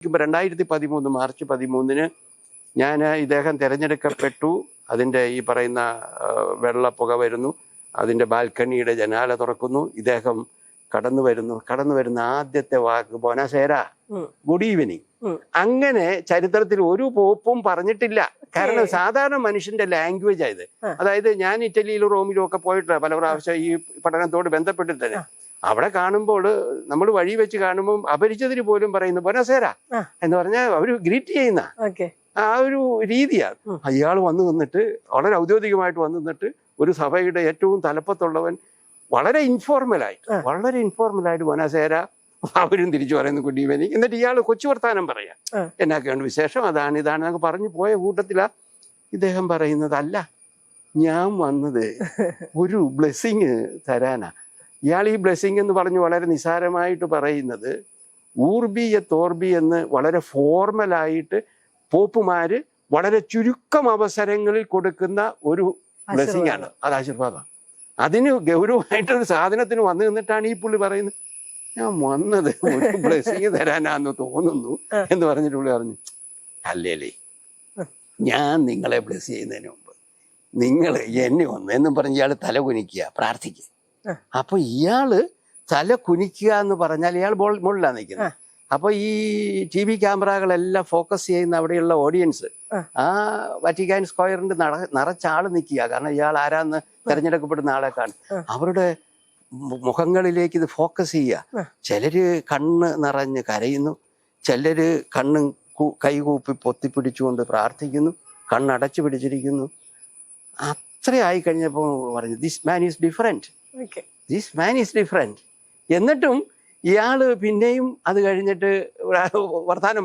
2013 March 13 ഞാൻ ഇദ്ദേഹം തിരഞ്ഞെടുക്കപ്പെട്ടു. അതിൻ്റെ ഈ പറയുന്ന വെള്ളപ്പുക വരുന്നു, അതിൻ്റെ ബാൽക്കണിയുടെ ജനാല തുറക്കുന്നു, ഇദ്ദേഹം കടന്നു വരുന്ന ആദ്യത്തെ വാക്ക് ബൊനസേര, ഗുഡ് ഈവനിങ്. അങ്ങനെ ചരിത്രത്തിൽ ഒരു പോപ്പും പറഞ്ഞിട്ടില്ല. കാരണം സാധാരണ മനുഷ്യന്റെ ലാംഗ്വേജ് ആയത്. അതായത് ഞാൻ ഇറ്റലിയിലും റോമിലും ഒക്കെ പോയിട്ടില്ല പല പ്രാവശ്യം ഈ പഠനത്തോട് ബന്ധപ്പെട്ടിട്ട് തന്നെ. അവിടെ കാണുമ്പോൾ നമ്മൾ വഴി വെച്ച് കാണുമ്പോൾ അപരിചിതര് പോലും പറയുന്നു ബൊനസേര എന്ന് പറഞ്ഞാൽ അവര് ഗ്രീറ്റ് ചെയ്യുന്ന ആ ഒരു രീതിയാണ്. അയാൾ വന്നു നിന്നിട്ട് വളരെ ഔദ്യോഗികമായിട്ട് വന്നു നിന്നിട്ട് ഒരു സഭയുടെ ഏറ്റവും തലപ്പത്തുള്ളവൻ വളരെ ഇൻഫോർമലായിട്ട് ബൊനസേര, അവരും തിരിച്ചു പറയുന്നു ഗുഡ് ഈവനിങ്. എന്നിട്ട് ഇയാൾ കൊച്ചു വർത്താനം പറയാം, എന്നൊക്കെയാണ് വിശേഷം, അതാണ് എന്നൊക്കെ പറഞ്ഞു പോയ കൂട്ടത്തിലാ ഇദ്ദേഹം പറയുന്നത്, അല്ല ഞാൻ വന്നത് ഒരു ബ്ലെസ്സിങ് തരാനാ. ഇയാൾ ഈ ബ്ലെസ്സിങ് എന്ന് പറഞ്ഞ് വളരെ നിസ്സാരമായിട്ട് പറയുന്നത് ഊർബി തോർബി എന്ന് വളരെ ഫോർമലായിട്ട് പോപ്പുമാര് വളരെ ചുരുക്കം അവസരങ്ങളിൽ കൊടുക്കുന്ന ഒരു ബ്ലെസ്സിങ് ആണ്. അത് ആശീർവാദം. അതിന് ഗൗരവമായിട്ടൊരു സാധനത്തിന് വന്നു നിന്നിട്ടാണ് ഈ പുള്ളി പറയുന്നത് ഞാൻ വന്നത് ഒരു ബ്ലെസ്സിങ് തരാനാന്ന് തോന്നുന്നു എന്ന് പറഞ്ഞിട്ട് പുള്ളി പറഞ്ഞു, അല്ലേ ഞാൻ നിങ്ങളെ ബ്ലെസ് ചെയ്യുന്നതിന് മുമ്പ് നിങ്ങൾ എന്നെ വന്നു എന്നും പറഞ്ഞ് ഇയാൾ തല കുനിക്കുക, പ്രാർത്ഥിക്കുക. അപ്പൊ ഇയാള് തല കുനിക്കുക എന്ന് പറഞ്ഞാൽ ഇയാൾ മുകളിലാണ് നിൽക്കുന്നത്. അപ്പൊ ഈ TV ക്യാമറകളെല്ലാം ഫോക്കസ് ചെയ്യുന്ന അവിടെയുള്ള ഓഡിയൻസ് ആ വറ്റിക്കാൻ സ്ക്വയറിന്റെ നിറച്ചാള് നിൽക്കുക. കാരണം ഇയാൾ ആരാന്ന് തെരഞ്ഞെടുക്കപ്പെടുന്ന ആളെ കാണും. അവരുടെ മുഖങ്ങളിലേക്ക് ഇത് ഫോക്കസ് ചെയ്യുക. ചിലര് കണ്ണ് നിറഞ്ഞ് കരയുന്നു, ചിലര് കണ്ണ് കൈകൂപ്പി പൊത്തിപ്പിടിച്ചുകൊണ്ട് പ്രാർത്ഥിക്കുന്നു, കണ്ണടച്ചു പിടിച്ചിരിക്കുന്നു. അത്രയായി കഴിഞ്ഞപ്പോൾ പറഞ്ഞു ദിസ് മാൻ ഈസ് ഡിഫറെന്റ്. എന്നിട്ടും ഇയാള് പിന്നെയും അത് കഴിഞ്ഞിട്ട് വർത്താനം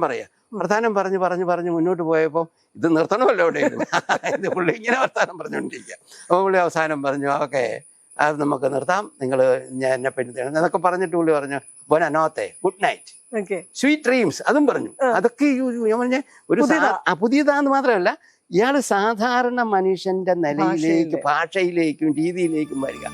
പറഞ്ഞ് മുന്നോട്ട് പോയപ്പോൾ ഇത് നിർത്തണമല്ലോ അവിടെ ഇത് പുള്ളി ഇങ്ങനെ വർത്താനം പറഞ്ഞുകൊണ്ടിരിക്കുക. അപ്പോൾ പുള്ളി അവസാനം പറഞ്ഞു ഓക്കെ അത് നമുക്ക് നിർത്താം, നിങ്ങൾ ഞാൻ എന്നെ പെണ്ണ് എന്നൊക്കെ പറഞ്ഞിട്ട് പുള്ളി പറഞ്ഞു ബൊനനോത്തെ, ഗുഡ് നൈറ്റ്, സ്വീറ്റ് ഡ്രീംസ്, അതും പറഞ്ഞു. അതൊക്കെ ഞാൻ പറഞ്ഞ ഒരു പുതിയതാന്ന് മാത്രമല്ല, ഇയാൾ സാധാരണ മനുഷ്യന്റെ നിലയിലേക്ക് ഭാഷയിലേക്കും രീതിയിലേക്കും വരിക.